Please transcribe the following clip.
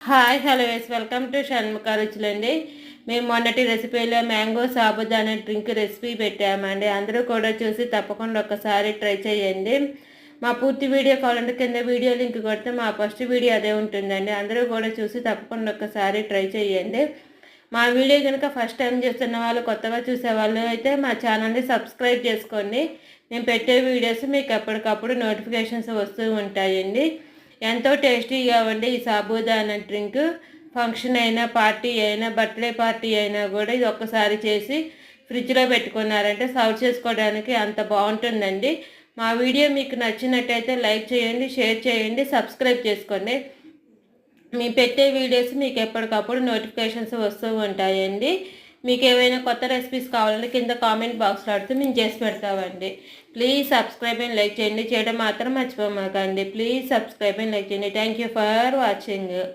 Hi hello yes welcome to Shanmukha రుచులండి. మేము మొన్నటి రెసిపీలో మ్యాంగో సాబుదానా డ్రింక్ రెసిపీ పెట్టామండి. అందరూ కూడా చూసి తప్పకుండా ఒకసారి ట్రై చేయండి. మా పూర్తి వీడియో కావాలంటే కింద వీడియో లింక్ కొడితే మా ఫస్ట్ వీడియో అదే ఉంటుందండి. అందరూ కూడా చూసి తప్పకుండా ఒకసారి ట్రై చేయండి. మా వీడియో కనుక ఫస్ట్ టైం చూస్తున్న వాళ్ళు, కొత్తగా చూసే వాళ్ళు అయితే మా ఛానల్ని సబ్స్క్రైబ్ చేసుకోండి. నేను పెట్టే వీడియోస్ మీకు ఎప్పటికప్పుడు నోటిఫికేషన్స్ వస్తూ ఉంటాయండి. ఎంతో టేస్టీగా ఉండే ఈ సాబుదానా డ్రింక్ ఫంక్షన్ అయినా, పార్టీ అయినా, బర్త్డే పార్టీ అయినా కూడా ఇది ఒక్కసారి చేసి ఫ్రిడ్జ్లో పెట్టుకున్నారంటే సర్వ్ చేసుకోవడానికి అంత బాగుంటుందండి. మా వీడియో మీకు నచ్చినట్టయితే లైక్ చేయండి, షేర్ చేయండి, సబ్స్క్రైబ్ చేసుకోండి. మీ పెట్టే వీడియోస్ మీకు ఎప్పటికప్పుడు నోటిఫికేషన్స్ వస్తూ ఉంటాయండి. మీకు ఏమైనా కొత్త రెసిపీస్ కావాలంటే కింద కామెంట్ బాక్స్లో అడితే మేము చేసి పెడతామండి. ప్లీజ్ సబ్స్క్రైబ్ అండ్ లైక్ చేయండి. చేయడం మాత్రం మర్చిపోమాకండి. ప్లీజ్ సబ్స్క్రైబ్ అండ్ లైక్ చేయండి. Thank you for watching.